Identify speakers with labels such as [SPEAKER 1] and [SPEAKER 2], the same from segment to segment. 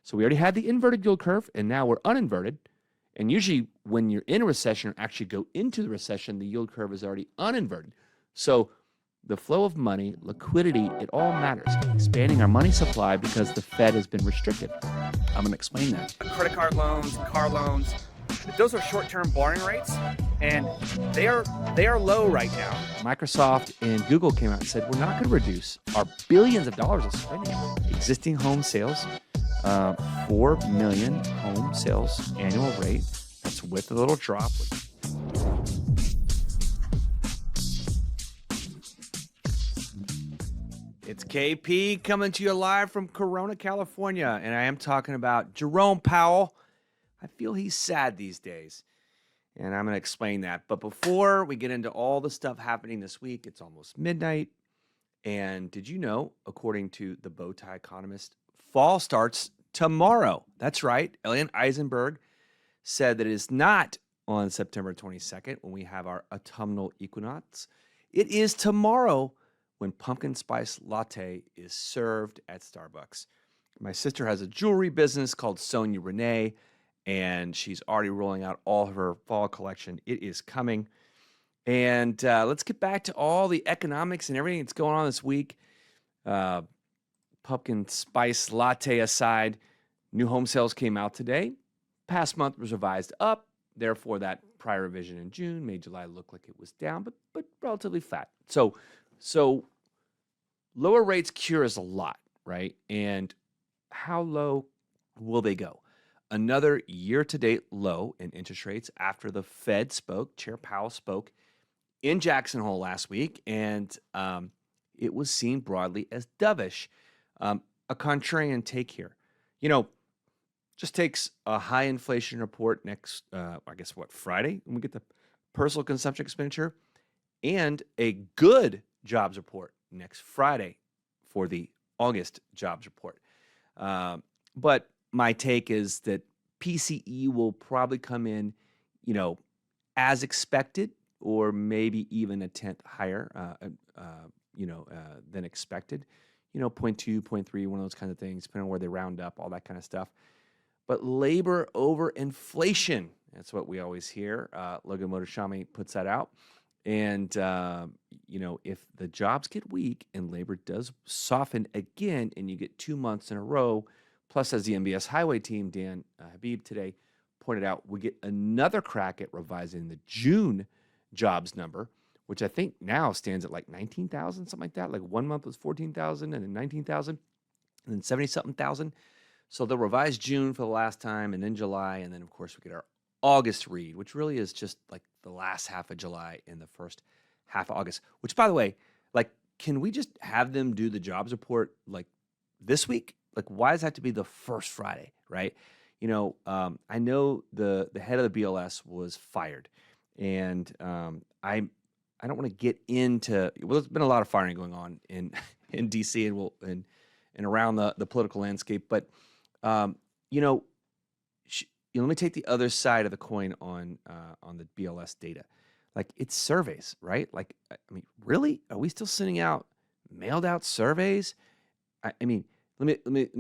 [SPEAKER 1] So we already had the inverted yield curve, and now we're uninverted. And usually when you're in a recession or actually go into the recession, the yield curve is already uninverted. So the flow of money, liquidity, it all matters. Expanding our money supply because the Fed has been restricted. I'm going to explain that.
[SPEAKER 2] Credit card loans, car loans, those are short-term borrowing rates, and they are low right now.
[SPEAKER 1] Microsoft and Google came out and said, we're not going to reduce our billions of dollars of spending. Existing home sales, 4 million home sales annual rate. That's with a little drop. It's KP coming to you live from Corona, California, and I am talking about Jerome Powell. I feel he's sad these days, and I'm going to explain that. But before we get into all the stuff happening this week, it's almost midnight, and did you know, according to the Bowtie Economist, fall starts tomorrow. That's right. Elian Eisenberg said that it is not on September 22nd when we have our autumnal equinox. It is tomorrow when pumpkin spice latte is served at Starbucks. My sister has a jewelry business called Sonia Renee, and she's already rolling out all of her fall collection. It is coming. And let's get back to all the economics and everything that's going on this week. Pumpkin spice latte aside, new home sales came out today. Past month was revised up. Therefore, that prior revision in June made July look like it was down, but relatively flat. So lower rates cures a lot, right? And how low will they go? Another year-to-date low in interest rates after the Fed spoke. Chair Powell spoke in Jackson Hole last week, and it was seen broadly as dovish. A contrarian take here. Just takes a high inflation report next, Friday, when we get the personal consumption expenditure, and a good jobs report next Friday for the August jobs report. But my take is that PCE will probably come in, as expected, or maybe even a tenth higher, than expected. 0.2, 0.3, one of those kinds of things, depending on where they round up, all that kind of stuff. But labor over inflation, that's what we always hear. Logan Motorshami puts that out. And, if the jobs get weak and labor does soften again, and you get 2 months in a row, plus as the MBS highway team, Dan Habib today pointed out, we get another crack at revising the June jobs number, which I think now stands at like 19,000, something like that. Like 1 month was 14,000 and then 19,000 and then 70-something thousand. So they'll revise June for the last time, and then July, and then, of course, we get our August read, which really is just like the last half of July and the first half of August, which, by the way, can we just have them do the jobs report this week? Why does that have to be the first Friday, right? I know the head of the BLS was fired, and I don't want to get into, there's been a lot of firing going on in D.C. and around the political landscape, but let me take the other side of the coin on the BLS data. It's surveys, right? Really? Are we still sending out mailed out surveys? Let me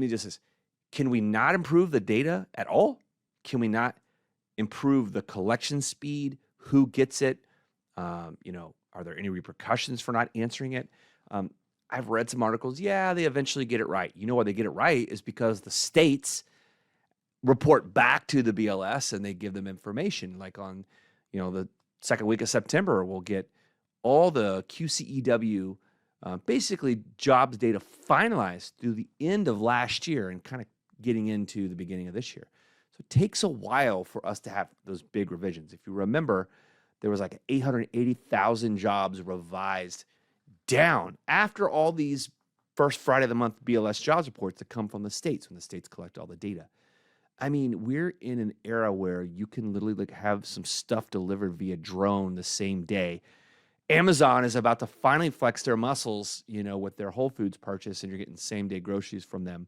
[SPEAKER 1] just this. Can we not improve the data at all? Can we not improve the collection speed? Who gets it? Are there any repercussions for not answering it? I've read some articles. Yeah, they eventually get it right. You know why they get it right is because the states report back to the BLS and they give them information. On, the second week of September, we'll get all the QCEW, basically jobs data finalized through the end of last year and kind of getting into the beginning of this year. So it takes a while for us to have those big revisions. If you remember, there was 880,000 jobs revised down after all these first Friday of the month BLS jobs reports that come from the states when the states collect all the data. We're in an era where you can literally have some stuff delivered via drone the same day. Amazon is about to finally flex their muscles, with their Whole Foods purchase, and you're getting same day groceries from them.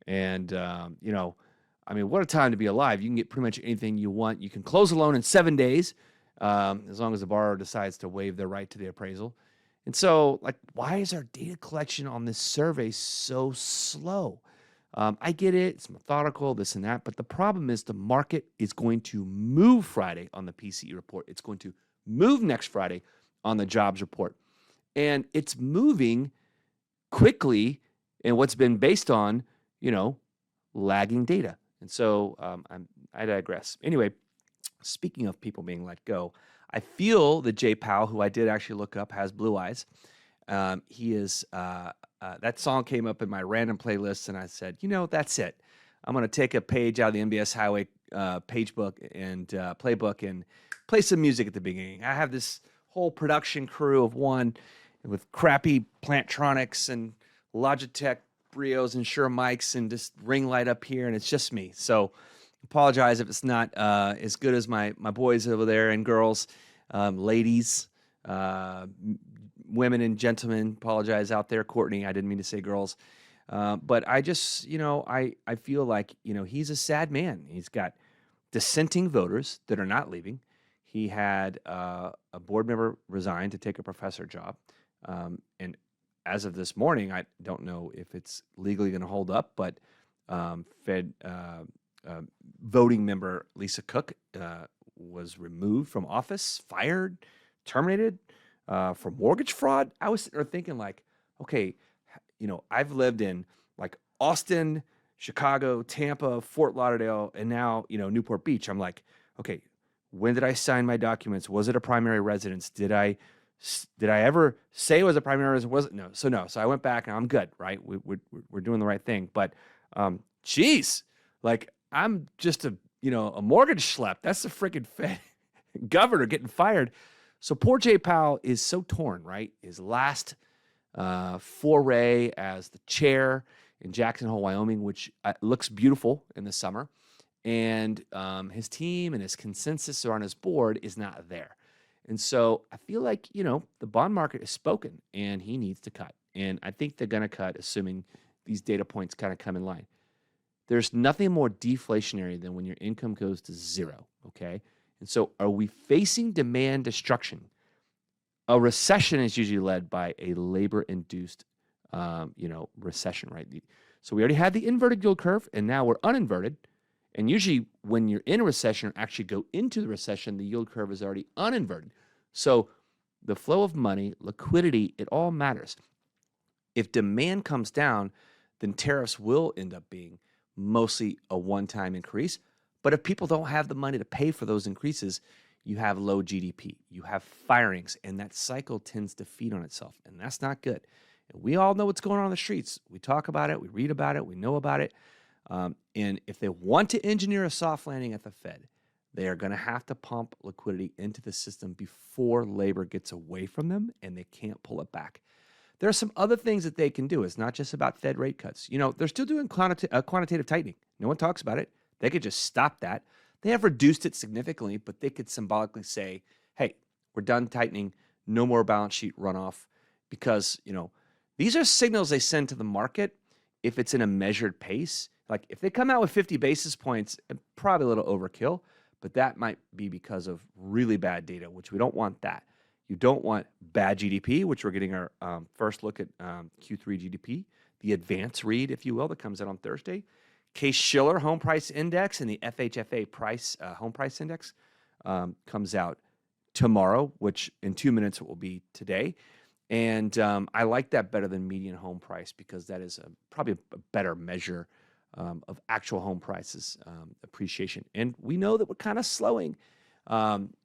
[SPEAKER 1] And, what a time to be alive. You can get pretty much anything you want. You can close a loan in 7 days, as long as the borrower decides to waive their right to the appraisal. And so, why is our data collection on this survey so slow? I get it. It's methodical, this and that. But the problem is the market is going to move Friday on the PCE report. It's going to move next Friday on the jobs report. And it's moving quickly in what's been based on, lagging data. And so I digress. Anyway, speaking of people being let go, I feel that Jay Powell, who I did actually look up, has blue eyes. He is, that song came up in my random playlist, and I said, that's it. I'm going to take a page out of the MBS Highway page book and playbook and play some music at the beginning. I have this whole production crew of one with crappy Plantronics and Logitech Brios and Shure mics and just ring light up here, and it's just me. So apologize if it's not as good as my boys over there and girls, ladies, women and gentlemen. Apologize out there, Courtney. I didn't mean to say girls. But I just, I feel like, he's a sad man. He's got dissenting voters that are not leaving. He had a board member resign to take a professor job. And as of this morning, I don't know if it's legally going to hold up, but Fed voting member Lisa Cook was removed from office, fired, terminated for mortgage fraud. I was sitting there thinking like, okay, I've lived in like Austin, Chicago, Tampa, Fort Lauderdale, and now, Newport Beach. I'm like, okay, when did I sign my documents? Was it a primary residence? Did I ever say it was a primary residence? Was it? No. So I went back and I'm good, right? We're doing the right thing. But, geez, like I'm just a mortgage schlep. That's the freaking Fed governor getting fired. So poor Jay Powell is so torn, right? His last foray as the chair in Jackson Hole, Wyoming, which looks beautiful in the summer. And his team and his consensus on his board is not there. And so I feel like, the bond market is spoken and he needs to cut. And I think they're going to cut, assuming these data points kind of come in line. There's nothing more deflationary than when your income goes to zero, okay? And so are we facing demand destruction? A recession is usually led by a labor-induced, recession, right? So we already had the inverted yield curve, and now we're uninverted. And usually when you're in a recession or actually go into the recession, the yield curve is already uninverted. So the flow of money, liquidity, it all matters. If demand comes down, then tariffs will end up being mostly a one-time increase. But if people don't have the money to pay for those increases, you have low GDP, you have firings, and that cycle tends to feed on itself, and that's not good. And we all know what's going on in the streets. We talk about it, we read about it, we know about it. And if they want to engineer a soft landing at the Fed, they are going to have to pump liquidity into the system before labor gets away from them and they can't pull it back. There are some other things that they can do. It's not just about Fed rate cuts. They're still doing quantitative tightening. No one talks about it. They could just stop that. They have reduced it significantly, but they could symbolically say, hey, we're done tightening. No more balance sheet runoff. Because, these are signals they send to the market if it's in a measured pace. Like if they come out with 50 basis points, probably a little overkill, but that might be because of really bad data, which we don't want that. You don't want bad GDP, which we're getting our first look at Q3 GDP, the advance read, if you will, that comes out on Thursday. Case-Shiller home price index and the FHFA home price index comes out tomorrow, which in 2 minutes it will be today. And I like that better than median home price because that is probably a better measure of actual home prices appreciation. And we know that we're kind of slowing.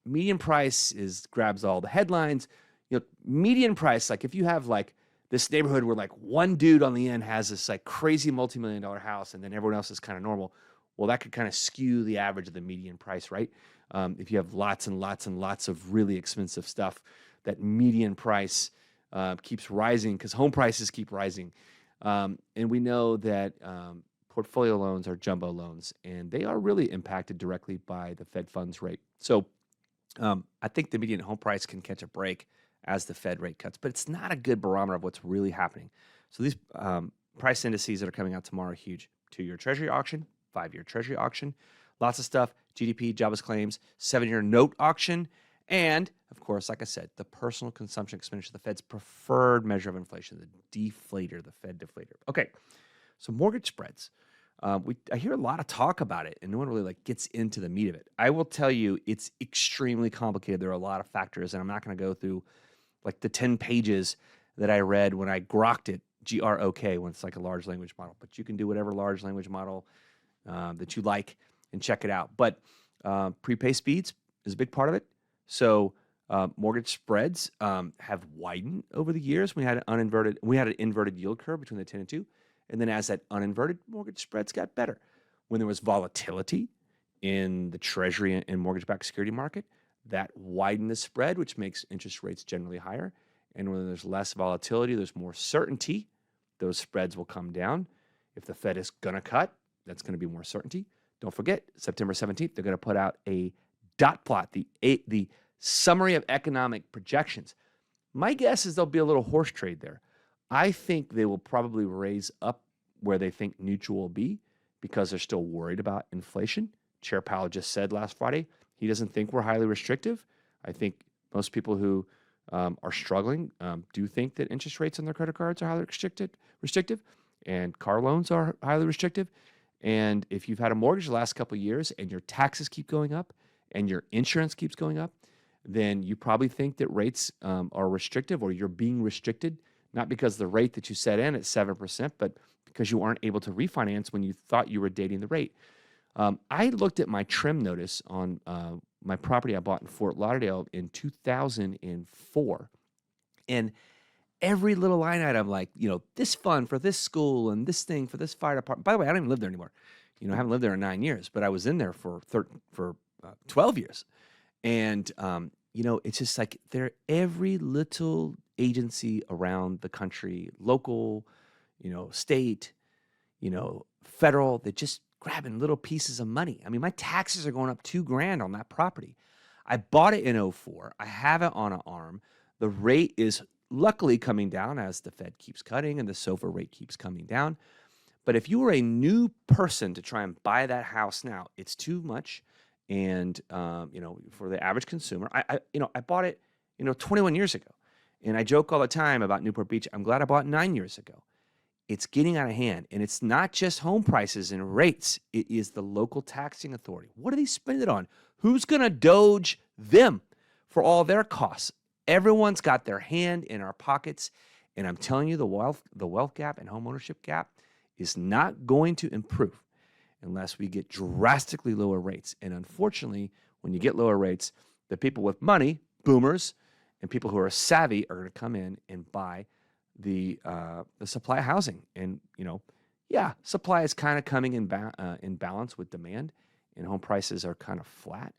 [SPEAKER 1] Median price grabs all the headlines. Median price, like if you have like this neighborhood where like one dude on the end has this like crazy multi-million-dollar house and then everyone else is kind of normal, well, that could kind of skew the average of the median price, right? If you have lots and lots and lots of really expensive stuff, that median price keeps rising because home prices keep rising. And we know that portfolio loans are jumbo loans, and they are really impacted directly by the Fed funds rate. So I think the median home price can catch a break as the Fed rate cuts, but it's not a good barometer of what's really happening. So these price indices that are coming out tomorrow are huge. 2-year Treasury auction, 5-year Treasury auction, lots of stuff, GDP, jobless claims, 7-year note auction, and, of course, like I said, the personal consumption expenditure, the Fed's preferred measure of inflation, the deflator, the Fed deflator. Okay, So mortgage spreads. I hear a lot of talk about it, and no one really like gets into the meat of it. I will tell you, it's extremely complicated. There are a lot of factors, and I'm not going to go through like the 10 pages that I read when I grokked it, GROK, when it's like a large language model. But you can do whatever large language model that you like and check it out. But prepay speeds is a big part of it. So mortgage spreads have widened over the years. We had an inverted yield curve between the 10 and 2. And then as that uninverted, mortgage spreads got better. When there was volatility in the Treasury and mortgage-backed security market, that widened the spread, which makes interest rates generally higher. And when there's less volatility, there's more certainty, those spreads will come down. If the Fed is going to cut, that's going to be more certainty. Don't forget, September 17th, they're going to put out a dot plot, the summary of economic projections. My guess is there'll be a little horse trade there. I think they will probably raise up where they think neutral will be because they're still worried about inflation. Chair Powell just said last Friday he doesn't think we're highly restrictive. I think most people who are struggling do think that interest rates on their credit cards are highly restrictive, and car loans are highly restrictive. And if you've had a mortgage the last couple of years and your taxes keep going up and your insurance keeps going up, then you probably think that rates are restrictive, or you're being restricted, not because the rate that you set in at 7%, but because you aren't able to refinance when you thought you were dating the rate. I looked at my trim notice on my property I bought in Fort Lauderdale in 2004, and every little line item, like, this fund for this school and this thing for this fire department. By the way, I don't even live there anymore. I haven't lived there in 9 years, but I was in there for 12 years. And, it's just like every little agency around the country, local, state, federal, they're just grabbing little pieces of money. I mean, my taxes are going up $2,000 on that property. I bought it in 2004. I have it on an arm. The rate is luckily coming down as the Fed keeps cutting and the SOFR rate keeps coming down. But if you were a new person to try and buy that house now, it's too much. And, for the average consumer, I bought it, 21 years ago. And I joke all the time about Newport Beach. I'm glad I bought 9 years ago. It's getting out of hand. And it's not just home prices and rates. It is the local taxing authority. What do they spend it on? Who's going to doge them for all their costs? Everyone's got their hand in our pockets. And I'm telling you, the wealth gap and home ownership gap is not going to improve unless we get drastically lower rates. And unfortunately, when you get lower rates, the people with money, boomers, and people who are savvy are going to come in and buy the supply housing. And, supply is kind of coming in balance with demand, and home prices are kind of flat.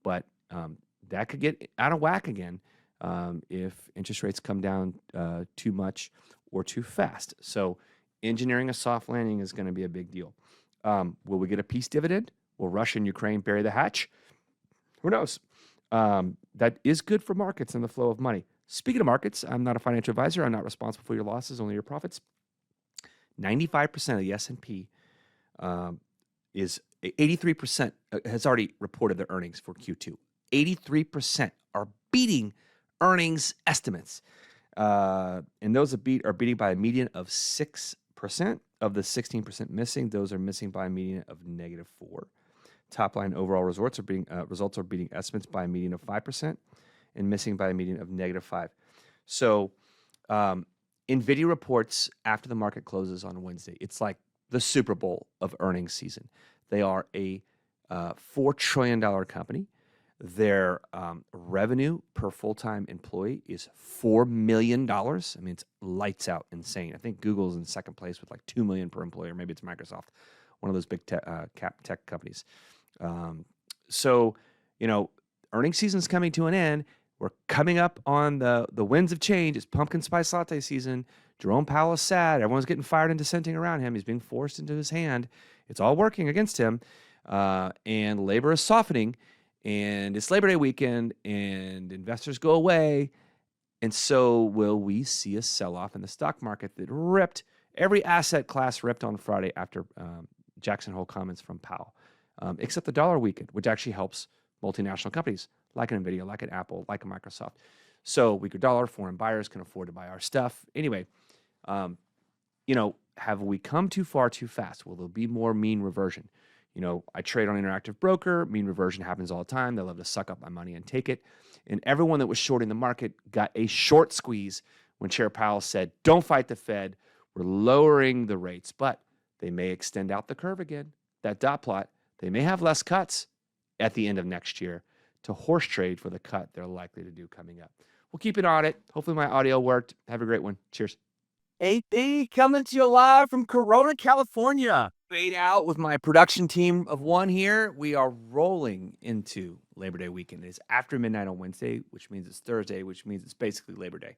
[SPEAKER 1] But that could get out of whack again if interest rates come down too much or too fast. So engineering a soft landing is going to be a big deal. Will we get a peace dividend? Will Russia and Ukraine bury the hatch? Who knows? That is good for markets and the flow of money. Speaking of markets, I'm not a financial advisor. I'm not responsible for your losses, only your profits. 95% of the S&P is 83% has already reported their earnings for Q2. 83% are beating earnings estimates. And those that are beating by a median of 6%. Of the 16% missing, those are missing by a median of -4. Top line overall results are beating estimates by a median of 5% and missing by a median of -5. So NVIDIA reports after the market closes on Wednesday. It's like the Super Bowl of earnings season. They are a $4 trillion company. Their revenue per full-time employee is $4 million. I mean, it's lights out insane. I think Google's in second place with like $2 million per employee, or maybe it's Microsoft, one of those big cap tech companies. So, earnings season's coming to an end. We're coming up on the winds of change. It's pumpkin spice latte season. Jerome Powell is sad. Everyone's getting fired and dissenting around him. He's being forced into his hand. It's all working against him. And labor is softening. And it's Labor Day weekend, and investors go away. And so will we see a sell-off in the stock market that ripped, every asset class ripped on Friday after Jackson Hole comments from Powell, except the dollar weakened, which actually helps multinational companies like an NVIDIA, like an Apple, like a Microsoft. So weaker dollar, foreign buyers can afford to buy our stuff. Anyway, have we come too far too fast? Will there be more mean reversion? I trade on Interactive Broker. Mean reversion happens all the time. They love to suck up my money and take it. And everyone that was shorting the market got a short squeeze when Chair Powell said, don't fight the Fed. We're lowering the rates, but they may extend out the curve again. That dot plot, they may have less cuts at the end of next year to horse trade for the cut they're likely to do coming up. We'll keep an eye on it. Hopefully my audio worked. Have a great one. Cheers.
[SPEAKER 3] AP coming to you live from Corona, California.
[SPEAKER 1] Fade out with my production team of one here. We are rolling into Labor Day weekend. It is after midnight on Wednesday, which means it's Thursday, which means it's basically Labor Day.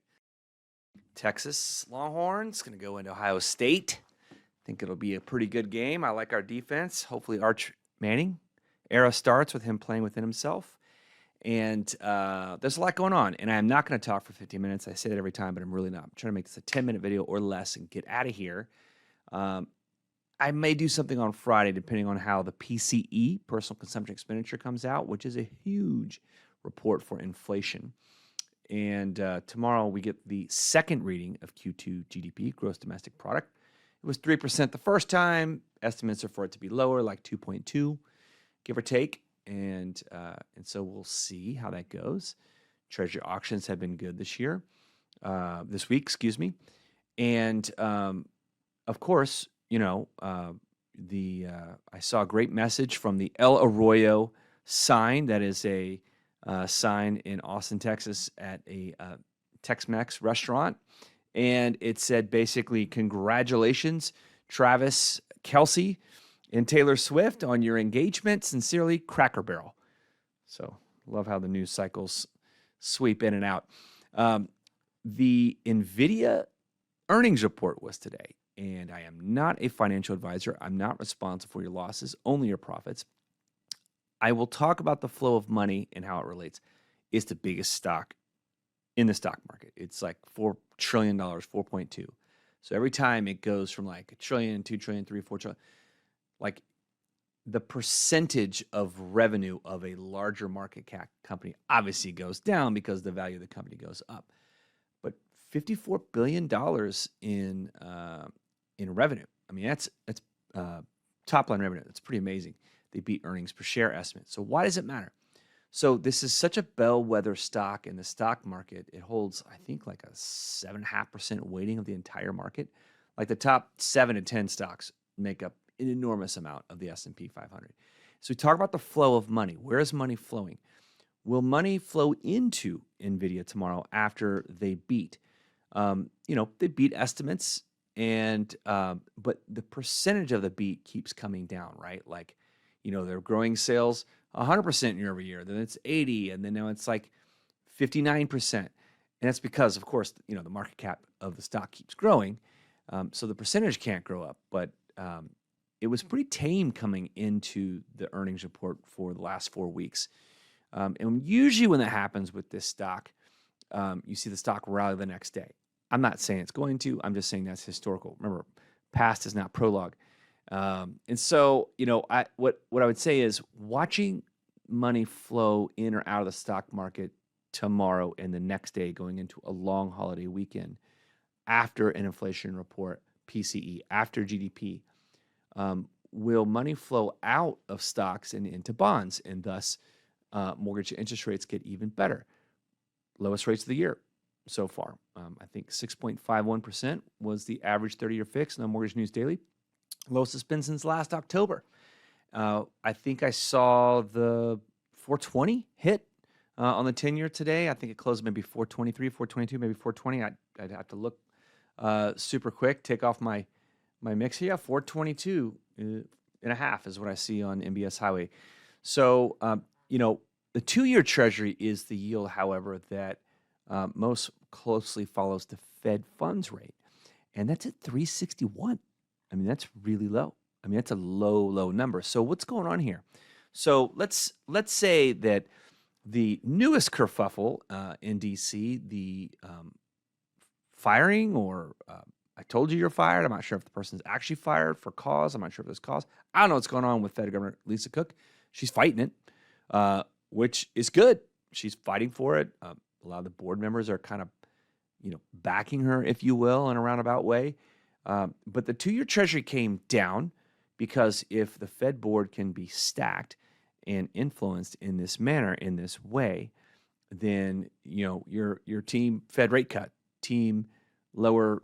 [SPEAKER 1] Texas Longhorns going to go into Ohio State. I think it'll be a pretty good game. I like our defense. Hopefully Arch Manning era starts with him playing within himself. And there's a lot going on. And I'm not going to talk for 15 minutes. I say that every time, but I'm really not. I'm trying to make this a 10-minute video or less and get out of here. I may do something on Friday, depending on how the PCE, personal consumption expenditure, comes out, which is a huge report for inflation. And tomorrow we get the second reading of Q2 GDP, gross domestic product. It was 3% the first time. Estimates are for it to be lower, like 2.2, give or take. And so we'll see how that goes. Treasury auctions have been good this week, excuse me. And of course, I saw a great message from the El Arroyo sign. That is a sign in Austin, Texas at a Tex-Mex restaurant. And it said basically, congratulations, Travis Kelce and Taylor Swift, on your engagement. Sincerely, Cracker Barrel. So love how the news cycles sweep in and out. The NVIDIA earnings report was today. And I am not a financial advisor. I'm not responsible for your losses, only your profits. I will talk about the flow of money and how it relates. It's the biggest stock in the stock market. It's like $4 trillion, 4.2. So every time it goes from like $1 trillion, $2 trillion, $3 trillion, $4 trillion, like the percentage of revenue of a larger market cap company obviously goes down because the value of the company goes up. But $54 billion in revenue. I mean, that's top line revenue. That's pretty amazing. They beat earnings per share estimates. So why does it matter? So this is such a bellwether stock in the stock market. It holds, I think, like a 7.5% weighting of the entire market. Like the top 7 to 10 stocks make up an enormous amount of the S&P 500. So we talk about the flow of money. Where is money flowing? Will money flow into NVIDIA tomorrow after they beat? They beat estimates, and but the percentage of the beat keeps coming down, right? Like, they're growing sales 100% year over year. Then it's 80, and then now it's like 59%. And that's because, of course, the market cap of the stock keeps growing, so the percentage can't grow up. But it was pretty tame coming into the earnings report for the last 4 weeks. And usually when that happens with this stock, you see the stock rally the next day. I'm not saying it's going to. I'm just saying that's historical. Remember, past is not prologue. And so, what I would say is watching money flow in or out of the stock market tomorrow and the next day going into a long holiday weekend after an inflation report, PCE, after GDP. Will money flow out of stocks and into bonds, and thus mortgage interest rates get even better? Lowest rates of the year so far. I think 6.51% was the average 30-year fix on Mortgage News Daily. Lowest it's been since last October. I think I saw the 420 hit on the 10-year today. I think it closed maybe 423, 422, maybe 420. I'd have to look super quick, take off my mix here. Yeah, 422 and a half is what I see on MBS Highway. So, the 2-year Treasury is the yield, however, that most closely follows the Fed funds rate. And that's at 361. I mean, that's really low. I mean, that's a low number. So what's going on here? So let's say that the newest kerfuffle in D.C., the firing or I told you you're fired. I'm not sure if the person's actually fired for cause. I'm not sure if there's cause. I don't know what's going on with Fed Governor Lisa Cook. She's fighting it, which is good. She's fighting for it. A lot of the board members are kind of, backing her, if you will, in a roundabout way. But the 2-year Treasury came down because if the Fed board can be stacked and influenced in this manner, in this way, then your team Fed rate cut, team lower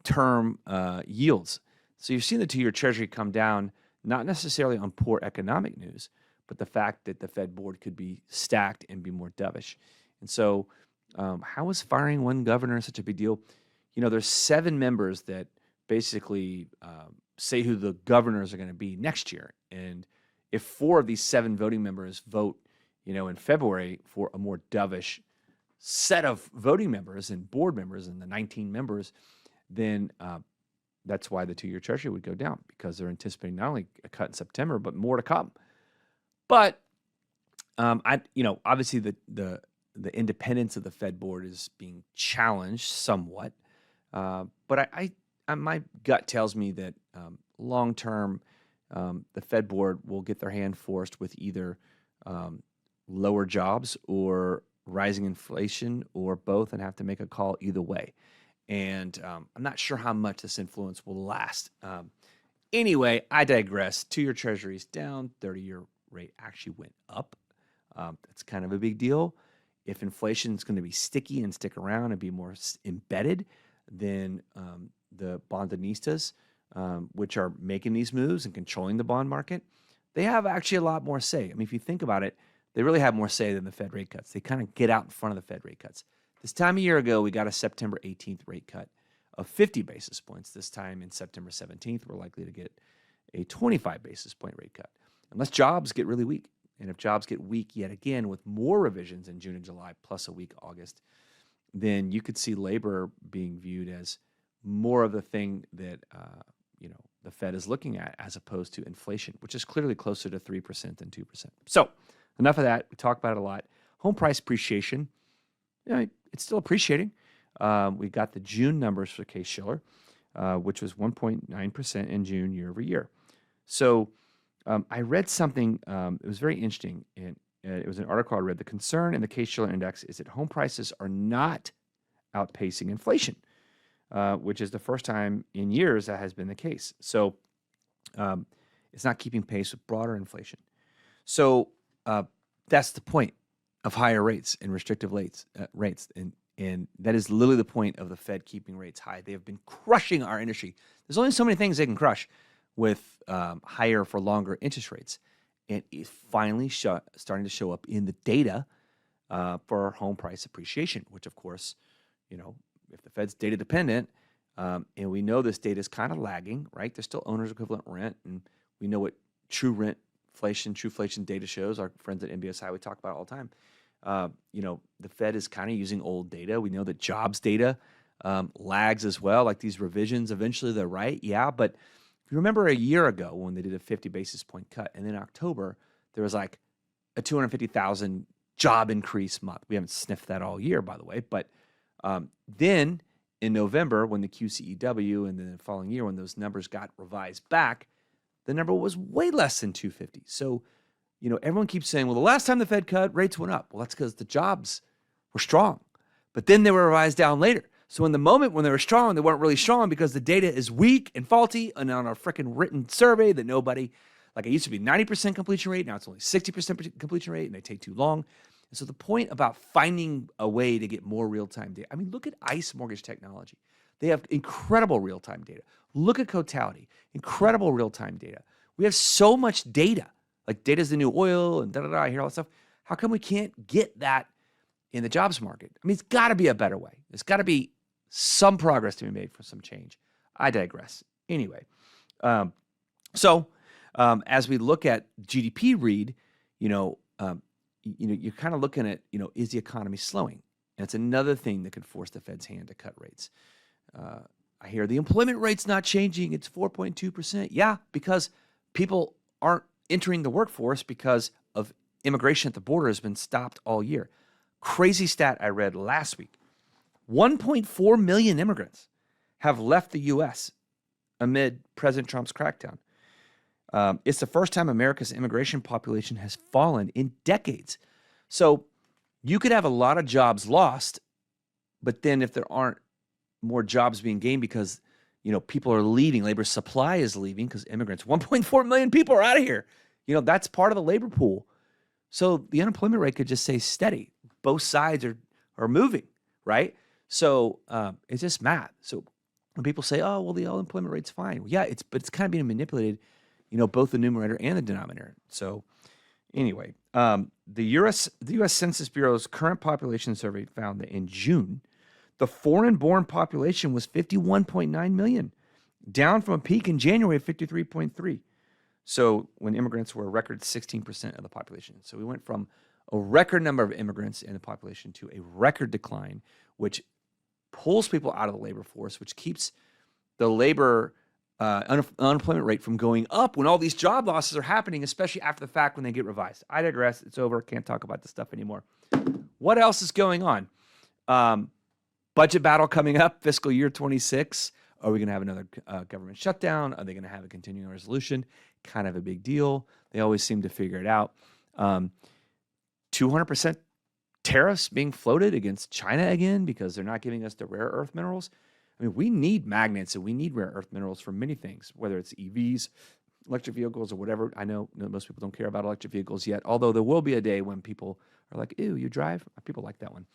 [SPEAKER 1] term yields. So you've seen the 2-year Treasury come down, not necessarily on poor economic news, but the fact that the Fed board could be stacked and be more dovish. And so, how is firing one governor such a big deal? There's 7 members that basically say who the governors are going to be next year. And if 4 of these 7 voting members vote, in February for a more dovish set of voting members and board members and the 19 members, then that's why the 2-year Treasury would go down, because they're anticipating not only a cut in September, but more to come. But obviously the independence of the Fed board is being challenged somewhat. But my gut tells me that long term, the Fed board will get their hand forced with either lower jobs or rising inflation or both, and have to make a call either way. And I'm not sure how much this influence will last. Anyway, I digress. 2-year Treasuries down, 30-year rate actually went up. That's kind of a big deal. If inflation is going to be sticky and stick around and be more embedded, then the bondinistas, which are making these moves and controlling the bond market, they have actually a lot more say. I mean, if you think about it, they really have more say than the Fed rate cuts. They kind of get out in front of the Fed rate cuts. This time a year ago, we got a September 18th rate cut of 50 basis points. This time in September 17th, we're likely to get a 25 basis point rate cut, unless jobs get really weak. And if jobs get weak yet again with more revisions in June and July, plus a week August, then you could see labor being viewed as more of the thing that the Fed is looking at, as opposed to inflation, which is clearly closer to 3% than 2%. So enough of that. We talk about it a lot. Home price appreciation, it's still appreciating. We got the June numbers for Case-Shiller, which was 1.9% in June year over year. So I read something, it was very interesting, and it was an article I read. The concern in the Case-Shiller index is that home prices are not outpacing inflation, which is the first time in years that has been the case. So it's not keeping pace with broader inflation. So that's the point of higher rates and restrictive rates. And that is literally the point of the Fed keeping rates high. They have been crushing our industry. There's only so many things they can crush with higher for longer interest rates. And it's finally starting to show up in the data for home price appreciation, which, of course, if the Fed's data dependent, and we know this data is kind of lagging, right? There's still owner's equivalent rent, and we know what true inflation data shows. Our friends at NBSI, we talk about it all the time. The Fed is kind of using old data. We know that jobs data lags as well, like these revisions. Eventually they're right, yeah. But if you remember a year ago when they did a 50 basis point cut, and then in October, there was like a 250,000 job increase month. We haven't sniffed that all year, by the way. But then in November, when the QCEW, and then the following year when those numbers got revised back, the number was way less than 250. So, everyone keeps saying, well, the last time the Fed cut, rates went up. Well, that's because the jobs were strong. But then they were revised down later. So in the moment when they were strong, they weren't really strong because the data is weak and faulty. And on a freaking written survey that nobody, like it used to be 90% completion rate, now it's only 60% completion rate, and they take too long. And so the point about finding a way to get more real-time data, I mean, look at ICE Mortgage Technology. They have incredible real-time data. Look at Cotality, incredible real-time data. We have so much data. Like data's the new oil and da-da-da, I hear all that stuff. How come we can't get that in the jobs market? I mean, it's got to be a better way. There's got to be some progress to be made for some change. I digress. Anyway, as we look at GDP read, you're kind of looking at, is the economy slowing? And it's another thing that could force the Fed's hand to cut rates. I hear the employment rate's not changing. It's 4.2%. Yeah, because people aren't entering the workforce because of immigration at the border has been stopped all year. Crazy stat I read last week. 1.4 million immigrants have left the U.S. amid President Trump's crackdown. It's the first time America's immigration population has fallen in decades. So you could have a lot of jobs lost, but then if there aren't more jobs being gained because, people are leaving. Labor supply is leaving because immigrants, 1.4 million people are out of here. That's part of the labor pool. So the unemployment rate could just stay steady. Both sides are moving, right? So it's just math. So when people say, "Oh, well, the unemployment rate's fine," well, yeah, but it's kind of being manipulated, both the numerator and the denominator. So anyway, the U.S. Census Bureau's current population survey found that in June, the foreign-born population was 51.9 million, down from a peak in January of 53.3. So when immigrants were a record 16% of the population. So we went from a record number of immigrants in the population to a record decline, which pulls people out of the labor force, which keeps the labor unemployment rate from going up when all these job losses are happening, especially after the fact when they get revised. I digress. It's over. Can't talk about this stuff anymore. What else is going on? Budget battle coming up, fiscal year 26. Are we going to have another government shutdown? Are they going to have a continuing resolution? Kind of a big deal. They always seem to figure it out. 200% tariffs being floated against China again because they're not giving us the rare earth minerals. I mean, we need magnets and we need rare earth minerals for many things, whether it's EVs, electric vehicles, or whatever. I know most people don't care about electric vehicles yet, although there will be a day when people are like, "Ew, you drive?" People like that one.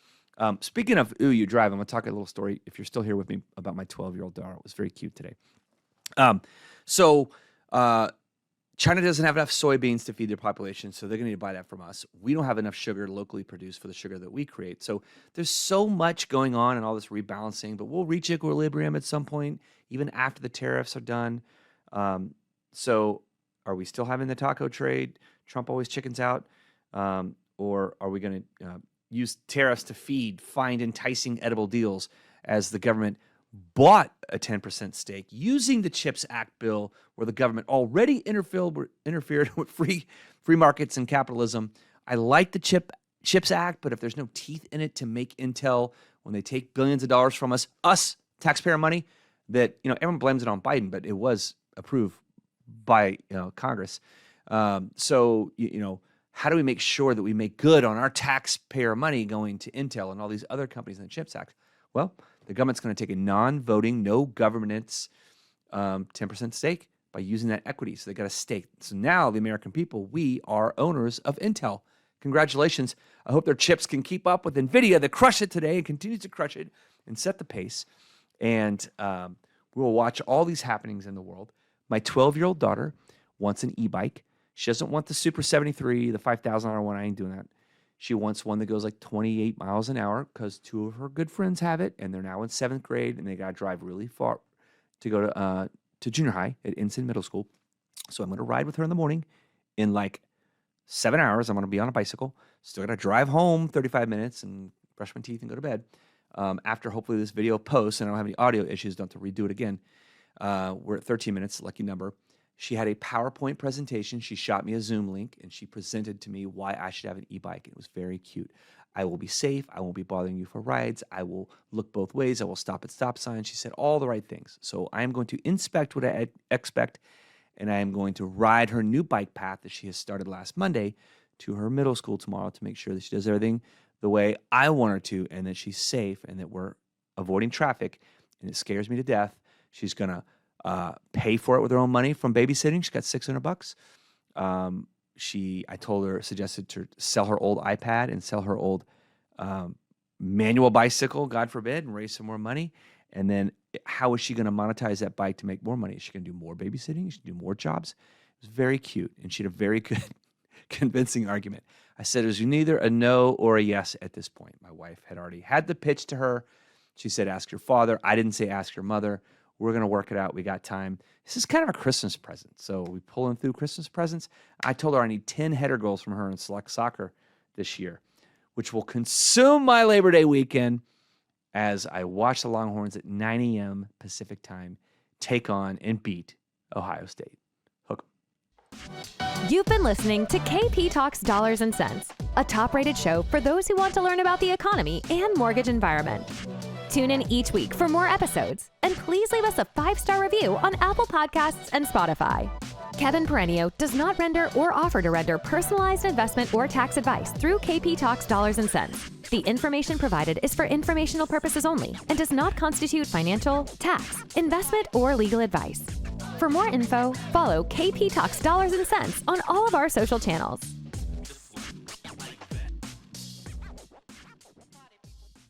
[SPEAKER 1] Speaking of "Ooh, you drive," I'm going to talk a little story, if you're still here with me, about my 12-year-old daughter. It was very cute today. China doesn't have enough soybeans to feed their population, so they're going to need to buy that from us. We don't have enough sugar locally produced for the sugar that we create. So there's so much going on and all this rebalancing, but we'll reach equilibrium at some point, even after the tariffs are done. So are we still having the taco trade? Trump always chickens out. Or are we going to use tariffs to find enticing edible deals as the government bought a 10% stake using the CHIPS Act bill, where the government already interfered with free markets and capitalism? I like the CHIPS Act, but if there's no teeth in it to make Intel, when they take billions of dollars from us taxpayer money, that everyone blames it on Biden, but it was approved by Congress. So how do we make sure that we make good on our taxpayer money going to Intel and all these other companies in the CHIPS Act? Well, the government's going to take a non-voting, no governance 10% stake by using that equity. So they got a stake. So now the American people, we are owners of Intel. Congratulations. I hope their chips can keep up with NVIDIA that crushed it today and continues to crush it and set the pace. And we will watch all these happenings in the world. My 12-year-old daughter wants an e-bike. She doesn't want the Super 73, the $5,000 one. I ain't doing that. She wants one that goes like 28 miles an hour because two of her good friends have it, and they're now in 7th grade, and they got to drive really far to go to junior high at Ensign Middle School. So I'm going to ride with her in the morning. In like 7 hours, I'm going to be on a bicycle. Still got to drive home 35 minutes and brush my teeth and go to bed. After hopefully this video posts and I don't have any audio issues, don't have to redo it again. We're at 13 minutes, lucky number. She had a PowerPoint presentation. She shot me a Zoom link, and she presented to me why I should have an e-bike. It was very cute. I will be safe. I won't be bothering you for rides. I will look both ways. I will stop at stop signs. She said all the right things. So I am going to inspect what I expect, and I am going to ride her new bike path that she has started last Monday to her middle school tomorrow to make sure that she does everything the way I want her to, and that she's safe, and that we're avoiding traffic. And it scares me to death. She's going to pay for it with her own money from babysitting. She got $600. I told her, suggested to sell her old iPad and sell her old manual bicycle, God forbid, and raise some more money. And then how is she going to monetize that bike to make more money? Is she going to do more babysitting? Is she going to do more jobs? It was very cute. And she had a very good, convincing argument. I said it was neither a no or a yes at this point. My wife had already had the pitch to her. She said, ask your father. I didn't say ask your mother. We're going to work it out. We got time. This is kind of a Christmas present. So we pulling through Christmas presents. I told her I need 10 header goals from her in select soccer this year, which will consume my Labor Day weekend as I watch the Longhorns at 9 a.m. Pacific time take on and beat Ohio State. Hook 'em.
[SPEAKER 4] You've been listening to KP Talks Dollars and Cents, a top-rated show for those who want to learn about the economy and mortgage environment. Tune in each week for more episodes, and please leave us a 5-star review on Apple Podcasts and Spotify. Kevin Perenio does not render or offer to render personalized investment or tax advice through KP Talks Dollars and Cents. The information provided is for informational purposes only and does not constitute financial, tax, investment, or legal advice. For more info, follow KP Talks Dollars and Cents on all of our social channels.